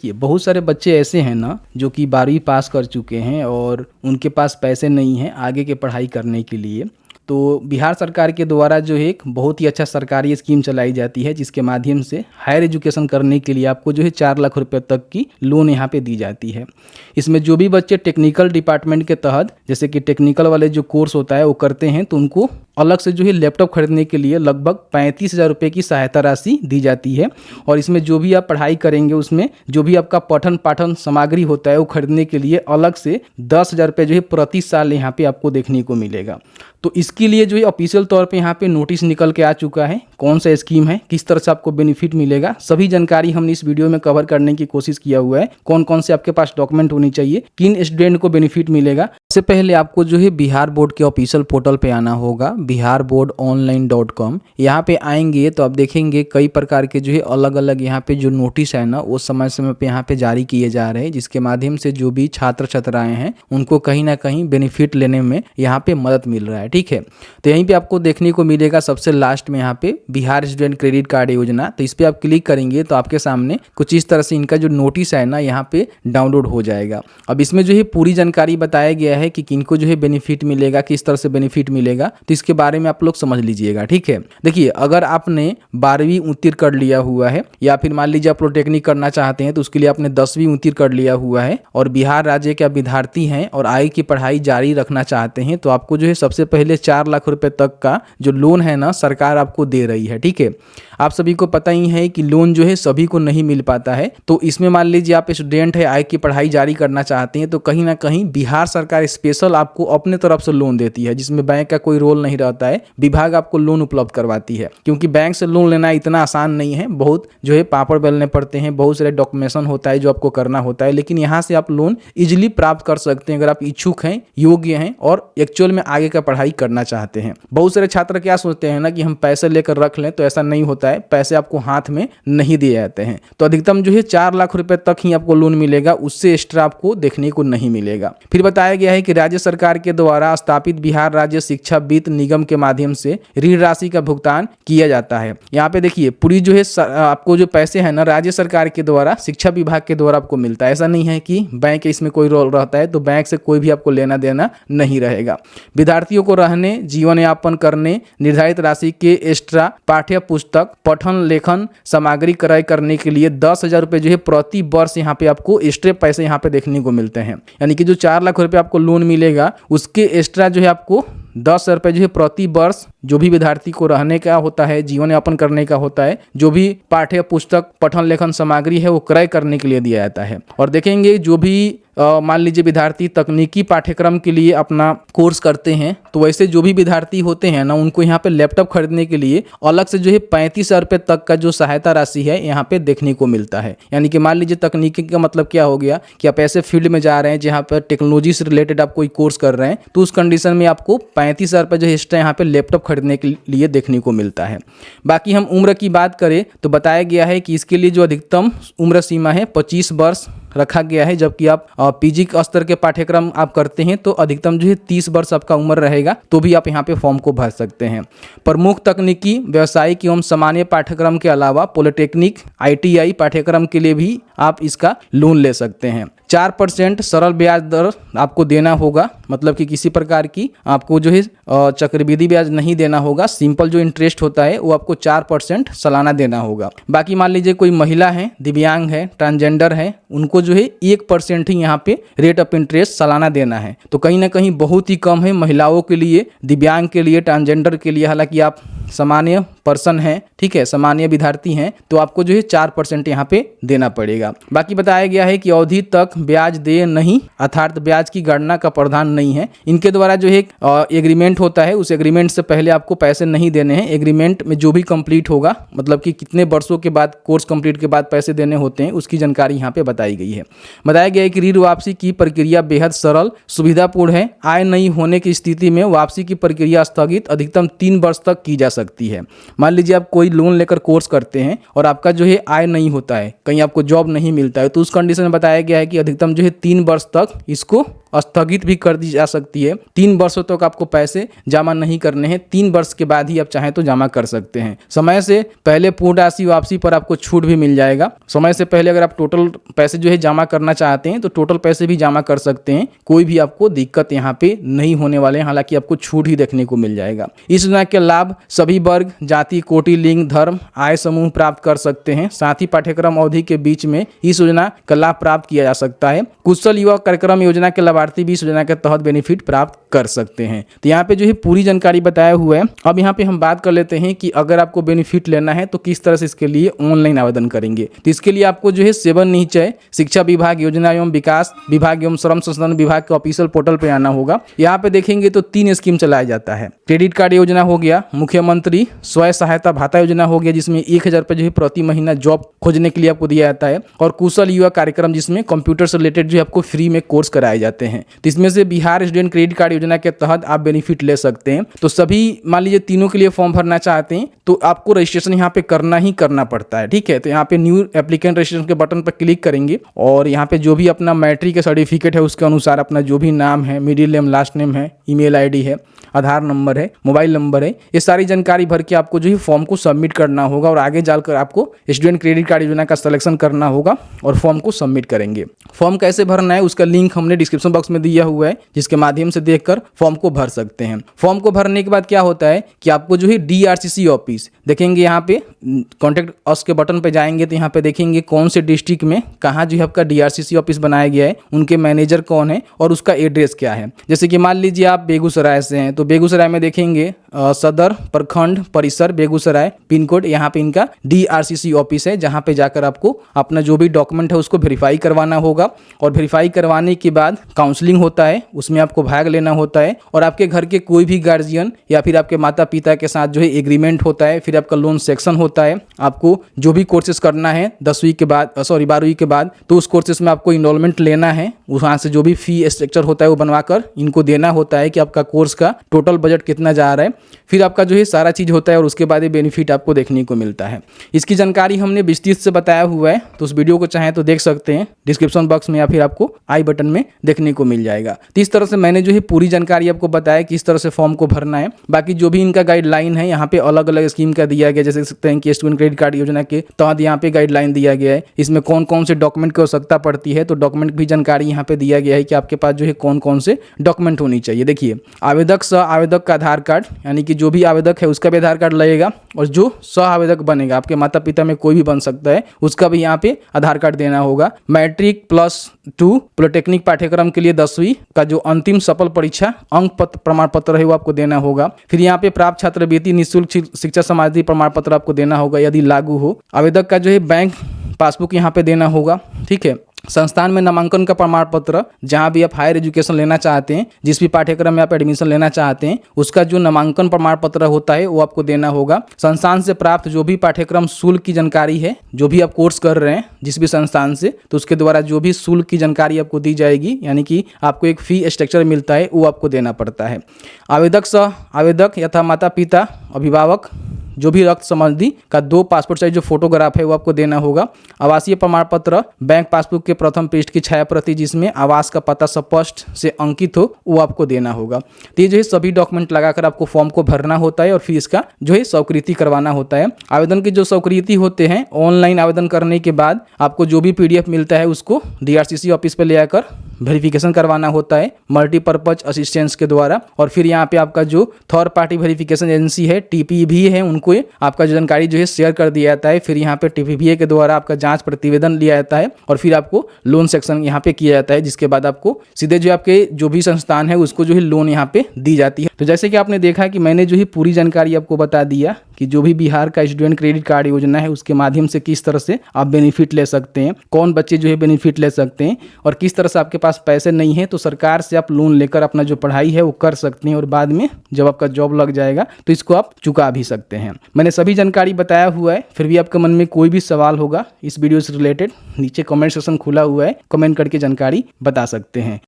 देखिए बहुत सारे बच्चे ऐसे हैं ना जो कि 12वीं पास कर चुके हैं और उनके पास पैसे नहीं हैं आगे की पढ़ाई करने के लिए। तो बिहार सरकार के द्वारा जो है एक बहुत ही अच्छा सरकारी स्कीम चलाई जाती है जिसके माध्यम से हायर एजुकेशन करने के लिए आपको जो है 4 लाख रुपए तक की लोन यहाँ पे दी जाती है। इसमें जो भी बच्चे टेक्निकल डिपार्टमेंट के तहत जैसे कि टेक्निकल वाले जो कोर्स होता है वो करते हैं तो उनको अलग से जो है लैपटॉप खरीदने के लिए लगभग 35,000 रुपये की सहायता राशि दी जाती है। और इसमें जो भी आप पढ़ाई करेंगे उसमें जो भी आपका पठन पाठन सामग्री होता है वो खरीदने के लिए अलग से 10,000 रुपये जो है प्रति साल यहाँ पे आपको देखने को मिलेगा। तो इसके लिए जो है ऑफिशियल तौर पे यहाँ पे नोटिस निकल के आ चुका है, कौन सा स्कीम है, किस तरह से आपको बेनिफिट मिलेगा, सभी जानकारी हमने इस वीडियो में कवर करने की कोशिश किया हुआ है। कौन कौन से आपके पास डॉक्यूमेंट होनी चाहिए, किन स्टूडेंट को बेनिफिट मिलेगा। सबसे पहले आपको जो है बिहार बोर्ड के ऑफिशियल पोर्टल पे आना होगा, biharboardonline.com। यहाँ पे आएंगे तो आप देखेंगे कई प्रकार के जो है अलग अलग यहाँ पे जो नोटिस है ना वो समय समय पे यहाँ पे जारी किए जा रहे हैं, जिसके माध्यम से जो भी छात्र छात्राएं हैं उनको कहीं ना कहीं बेनिफिट लेने में यहाँ पे मदद मिल रहा है। ठीक है, तो यहीं पे आपको देखने को मिलेगा सबसे लास्ट में यहाँ पे बिहार स्टूडेंट क्रेडिट कार्ड योजना। तो इस पे आप क्लिक करेंगे तो आपके सामने कुछ इस तरह से इनका जो नोटिस है ना यहाँ पे डाउनलोड हो जाएगा। अब इसमें जो है पूरी जानकारी बताया गया है कि किनको जो है बेनिफिट मिलेगा, किस तरह से बेनिफिट मिलेगा, तो इसके बारे में आप लोग समझ लीजिएगा। ठीक है, देखिए अगर आपने 12वीं उत्तीर्ण कर लिया हुआ है या फिर मान लीजिए आप पॉलिटेक्निक करना चाहते हैं तो उसके लिए आपने 10वीं उत्तीर्ण कर लिया हुआ है और बिहार राज्य के विद्यार्थी हैं और आगे की पढ़ाई जारी रखना चाहते हैं तो आपको जो है सबसे पहले 4 लाख रुपए तक का जो लोन है ना सरकार आपको दे रही है। ठीक है, आप सभी को पता ही है कि लोन जो है सभी को नहीं मिल पाता है। तो इसमें मान लीजिए आप स्टूडेंट है, आगे की पढ़ाई जारी करना चाहते हैं तो कहीं ना कहीं बिहार सरकार स्पेशल आपको अपने तरफ से लोन देती है, जिसमें बैंक का कोई रोल नहीं रहता है। विभाग आपको लोन उपलब्ध करवाती है, क्योंकि बैंक से लोन लेना इतना आसान नहीं है, बहुत जो है पापड़ बेलने पड़ते हैं, बहुत सारे डॉक्यूमेंटेशन होता है जो आपको करना होता है। लेकिन यहाँ से आप लोन इजिली प्राप्त कर सकते हैं अगर आप इच्छुक हैं, योग्य हैं और एक्चुअल में आगे का पढ़ाई करना चाहते हैं। बहुत सारे छात्र क्या सोचते हैं ना कि हम पैसे लेकर रख लें, तो ऐसा नहीं होता है, पैसे आपको हाथ में नहीं दिए जाते हैं। तो अधिकतम जो है 4 लाख रुपए तक ही आपको लोन मिलेगा, उससे एक्स्ट्रा आपको देखने को नहीं मिलेगा। फिर बताया गया है कि राज्य सरकार के द्वारा स्थापित बिहार राज्य शिक्षा वित्त निगम के माध्यम से ऋण राशि का भुगतान किया जाता है। यहाँ पे देखिए पूरी जो है आपको जो पैसे है ना राज्य सरकार के द्वारा शिक्षा विभाग के द्वारा आपको मिलता है। ऐसा नहीं है कि बैंक इसमें कोई रोल रहता है, तो बैंक से कोई भी आपको लेना देना नहीं रहेगा। विद्यार्थियों को रहने, जीवन यापन करने निर्धारित राशि के एक्स्ट्रा पाठ्य पुस्तक, पठन लेखन सामग्री क्रय करने के लिए 10,000 रुपये जो है प्रति वर्ष यहाँ पे आपको एक्स्ट्रा पैसे यहाँ पे देखने को मिलते हैं। यानी कि जो 4 लाख रुपये आपको लोन मिलेगा उसके एक्स्ट्रा जो है आपको 10,000 रुपये जो है प्रति वर्ष जो भी विद्यार्थी को रहने का होता है, जीवन यापन करने का होता है, जो भी पाठ्य पुस्तक, पठन लेखन सामग्री है वो क्रय करने के लिए दिया जाता है। और देखेंगे जो भी मान लीजिए विद्यार्थी तकनीकी पाठ्यक्रम के लिए अपना कोर्स करते हैं तो वैसे जो भी विद्यार्थी होते हैं ना उनको यहाँ पे लैपटॉप खरीदने के लिए अलग से जो है 35,000 रुपये तक का जो सहायता राशि है यहाँ पे देखने को मिलता है। यानी कि मान लीजिए तकनीकी का मतलब क्या हो गया कि आप ऐसे फील्ड में जा रहे हैं जहाँ पर टेक्नोलॉजी से रिलेटेड आप कोई कोर्स कर रहे हैं तो उस कंडीशन में आपको 35,000 रुपये जो है एक्स्ट्रा यहाँ पे लैपटॉप खरीदने के लिए देखने को मिलता है। बाकी हम उम्र की बात करें तो बताया गया है कि इसके लिए जो अधिकतम उम्र सीमा है 25 वर्ष रखा गया है, जबकि आप पीजी स्तर के पाठ्यक्रम आप करते हैं तो अधिकतम जो है 30 वर्ष आपका उम्र रहेगा, तो भी आप यहाँ पे फॉर्म को भर सकते हैं। प्रमुख तकनीकी, व्यावसायिक एवं सामान्य पाठ्यक्रम के अलावा पॉलिटेक्निक, ITI पाठ्यक्रम के लिए भी आप इसका लोन ले सकते हैं। 4% सरल ब्याज दर आपको देना होगा, मतलब कि किसी प्रकार की आपको जो है चक्रवृद्धि ब्याज नहीं देना होगा। सिंपल जो इंटरेस्ट होता है वो आपको 4% सालाना देना होगा। बाकी मान लीजिए कोई महिला है, दिव्यांग है, ट्रांसजेंडर है, उनको जो है 1% ही यहाँ पे रेट ऑफ इंटरेस्ट सालाना देना है। तो कहीं ना कहीं बहुत ही कम है महिलाओं के लिए, दिव्यांग के लिए, ट्रांसजेंडर के लिए। हालांकि आप सामान्य पर्सन हैं, ठीक है, सामान्य विद्यार्थी हैं, तो आपको जो है 4% यहाँ पे देना पड़ेगा। बाकी बताया गया है कि अवधि तक ब्याज दे नहीं, अर्थात ब्याज की गणना का प्रावधान नहीं है। इनके द्वारा जो है एग्रीमेंट होता है, उस एग्रीमेंट से पहले आपको पैसे नहीं देने हैं। एग्रीमेंट में जो भी कंप्लीट होगा, मतलब कि कितने वर्षों के बाद, कोर्स कंप्लीट के बाद पैसे देने होते हैं, उसकी जानकारी यहाँ पे बताई गई है। बताया गया है कि ऋण वापसी की प्रक्रिया बेहद सरल, सुविधापूर्ण है। आय नहीं होने की स्थिति में वापसी की प्रक्रिया स्थगित अधिकतम 3 वर्ष तक की जा सकती है। मान लीजिए आप कोई लोन लेकर कोर्स करते हैं और आपका जो है आय नहीं होता है, कहीं आपको जॉब नहीं मिलता है, तो उस कंडीशन में बताया गया है कि अधिकतम जो है 3 वर्ष तक इसको स्थगित भी कर दी जा सकती है। 3 वर्षों तक आपको पैसे जमा नहीं करने हैं, 3 वर्ष के बाद ही आप चाहें तो जमा कर सकते हैं। समय से पहले पूर्ण राशि वापसी पर आपको छूट भी मिल जाएगा। समय से पहले अगर आप टोटल पैसे जो है जमा करना चाहते हैं तो टोटल पैसे भी जमा कर सकते हैं, कोई भी आपको दिक्कत यहाँ पे नहीं होने वाले हैं, हालांकि आपको छूट ही देखने को मिल जाएगा। इस योजना के लाभ सभी वर्ग, जाति, कोटि, लिंग, धर्म, आय समूह प्राप्त कर सकते हैं। साथ ही पाठ्यक्रम अवधि के बीच में इस योजना का लाभ प्राप्त किया जा सकता है। कुशल युवा कार्यक्रम योजना के लाभार्थी भी इस योजना के तहत बेनिफिट प्राप्त कर सकते हैं। तो यहाँ पे जो है पूरी जानकारी बताया हुआ है। अब यहाँ पे हम बात कर लेते हैं कि अगर आपको बेनिफिट लेना है तो किस तरह से इसके लिए ऑनलाइन आवेदन करेंगे। तो इसके लिए आपको जो है 7 निश्चय शिक्षा विभाग, योजना एवं विकास विभाग एवं श्रम संसाधन विभाग के ऑफिशियल पोर्टल पे आना होगा। यहाँ पे देखेंगे तो 3 स्कीम चलाया जाता है। क्रेडिट कार्ड योजना हो गया, मुख्यमंत्री स्वयं सहायता भत्ता योजना हो गया जिसमें 1000 रुपये जो है प्रति महीना जॉब खोजने के लिए आपको दिया जाता है, और कुशल युवा कार्यक्रम जिसमें कंप्यूटर से रिलेटेड जो है आपको फ्री में कोर्स कराए जाते हैं। तो इसमें से बिहार स्टूडेंट क्रेडिट कार्ड योजना के तहत आप बेनिफिट ले सकते हैं। तो सभी मान लीजिए तीनों के लिए फॉर्म भरना चाहते हैं तो आपको रजिस्ट्रेशन यहाँ पे करना ही करना पड़ता है, ठीक है। तो यहाँ पे न्यू एप्लीकेंट रजिस्ट्रेशन के बटन पर क्लिक करेंगे और यहाँ पे जो भी अपना मैट्रिक का सर्टिफिकेट है उसके अनुसार अपना जो भी नाम है, मिडिल नेम, लास्ट नेम है, ईमेल आईडी है, आधार नंबर है, मोबाइल नंबर है, ये सारी जानकारी भर के आपको जो है फॉर्म को सबमिट करना होगा और आगे जाकर आपको स्टूडेंट क्रेडिट कार्ड योजना का सिलेक्शन करना होगा और फॉर्म को सबमिट करेंगे। फॉर्म कैसे भरना है उसका लिंक हमने डिस्क्रिप्शन बॉक्स में दिया हुआ है, जिसके माध्यम से देखकर फॉर्म को भर सकते हैं। फॉर्म को भरने के बाद क्या होता है कि आपको जो है DRCC ऑफिस देखेंगे, यहाँ पे कॉन्टैक्ट अस के बटन पे जाएंगे तो यहाँ पे देखेंगे कौन से डिस्ट्रिक्ट में कहाँ जो है आपका DRCC ऑफिस बनाया गया है, उनके मैनेजर कौन है और उसका एड्रेस क्या है। जैसे कि मान लीजिए आप बेगूसराय से हैं तो बेगूसराय में देखेंगे सदर प्रखंड परिसर बेगूसराय पिन कोड, यहाँ पे इनका DRCC ऑफिस है, जहाँ पे जाकर आपको अपना जो भी डॉक्यूमेंट है उसको वेरीफाई करवाना होगा। और वेरीफाई करवाने के बाद काउंसलिंग होता है, उसमें आपको भाग लेना होता है और आपके घर के कोई भी गार्जियन या फिर आपके माता पिता के साथ जो है एग्रीमेंट होता है। फिर आपका लोन सेक्शन होता है, आपको जो भी कोर्सेज करना है 12वीं के बाद तो उस कोर्सेज में आपको इनरोलमेंट लेना है। वहाँ से जो भी फी स्ट्रक्चर होता है वो बनवाकर इनको देना होता है कि आपका कोर्स का टोटल बजट कितना जा रहा है। फिर आपका जो है सारा चीज़ होता है और उसके बाद ये बेनिफिट आपको देखने को मिलता है। इसकी जानकारी हमने विस्तृत से बताया हुआ है, तो उस वीडियो को चाहें तो देख सकते हैं डिस्क्रिप्शन बॉक्स में या फिर आपको आई बटन में देखने को मिल जाएगा। तो इस तरह से मैंने जो है पूरी जानकारी आपको बताया कि इस तरह से फॉर्म को भरना है। बाकी जो भी इनका गाइडलाइन है यहाँ पे अलग अलग स्कीम का दिया गया, जैसे देख सकते हैं कि स्टूडेंट क्रेडिट कार्ड योजना के तहत यहाँ पे गाइडलाइन दिया गया है। इसमें कौन कौन से डॉक्यूमेंट की आवश्यकता पड़ती है तो डॉक्यूमेंट भी जानकारी यहाँ पे दिया गया है कि आपके पास जो है कौन कौन से डॉक्यूमेंट होनी चाहिए। देखिए, आवेदक सह आवेदक का आधार कार्ड, यानी कि जो भी आवेदक है उसका भी आधार कार्ड लगेगा, और जो सह आवेदक बनेगा आपके माता पिता में कोई भी बन सकता है उसका भी यहाँ पे आधार कार्ड देना होगा। मैट्रिक +2 पॉलिटेक्निक पाठ्यक्रम के लिए 10वीं का जो अंतिम सफल परीक्षा अंक प्रमाण पत्र है वो आपको देना होगा। फिर यहाँ पे प्राप्त छात्रवृत्ति निःशुल्क शिक्षा समाधि प्रमाण पत्र आपको देना होगा यदि लागू हो। आवेदक का जो है बैंक पासबुक यहाँ पे देना होगा, ठीक है। संस्थान में नामांकन का प्रमाण पत्र, जहाँ भी आप हायर एजुकेशन लेना चाहते हैं, जिस भी पाठ्यक्रम में आप एडमिशन लेना चाहते हैं उसका जो नामांकन प्रमाण पत्र होता है वो आपको देना होगा। संस्थान से प्राप्त जो भी पाठ्यक्रम शुल्क की जानकारी है, जो भी आप कोर्स कर रहे हैं जिस भी संस्थान से, तो उसके द्वारा जो भी शुल्क की जानकारी आपको दी जाएगी, यानी कि आपको एक फी स्ट्रक्चर मिलता है वो आपको देना पड़ता है। आवेदक सह आवेदक यथा माता पिता अभिभावक जो भी रक्त संबंधी का 2 पासपोर्ट साइज जो फोटोग्राफ है वो आपको देना होगा। आवासीय प्रमाण पत्र, बैंक पासबुक के प्रथम पृष्ठ की छाया प्रति जिसमें आवास का पता स्पष्ट से अंकित हो वो आपको देना होगा। तो ये जो है सभी डॉक्यूमेंट लगाकर आपको फॉर्म को भरना होता है और फिर इसका जो है स्वीकृति करवाना होता है। आवेदन के जो स्वीकृति होते हैं, ऑनलाइन आवेदन करने के बाद आपको जो भी PDF मिलता है उसको DRCC ऑफिस पे ले आकर वेरिफिकेशन करवाना होता है मल्टीपर्पज असिस्टेंस के द्वारा। और फिर यहाँ पे आपका जो थर्ड पार्टी वेरिफिकेशन एजेंसी है TPVA है, उनको आपका जो जानकारी जो है शेयर कर दिया जाता है। फिर यहाँ पे TPVA के द्वारा आपका जांच प्रतिवेदन लिया जाता है और फिर आपको लोन सेक्शन यहाँ पे किया जाता है, जिसके बाद आपको सीधे जो आपके जो भी संस्थान है उसको जो है लोन यहाँ पे दी जाती है। तो जैसे कि आपने देखा कि मैंने जो है पूरी जानकारी आपको बता दिया कि जो भी बिहार का स्टूडेंट क्रेडिट कार्ड योजना है उसके माध्यम से किस तरह से आप बेनिफिट ले सकते हैं, कौन बच्चे जो है बेनिफिट ले सकते हैं, और किस तरह से आपके पास पैसे नहीं है तो सरकार से आप लोन लेकर अपना जो पढ़ाई है वो कर सकते हैं और बाद में जब आपका जॉब लग जाएगा तो इसको आप चुका भी सकते हैं। मैंने सभी जानकारी बताया हुआ है। फिर भी आपके मन में कोई भी सवाल होगा इस वीडियो से रिलेटेड, नीचे कमेंट सेक्शन खुला हुआ है, कमेंट करके जानकारी बता सकते हैं।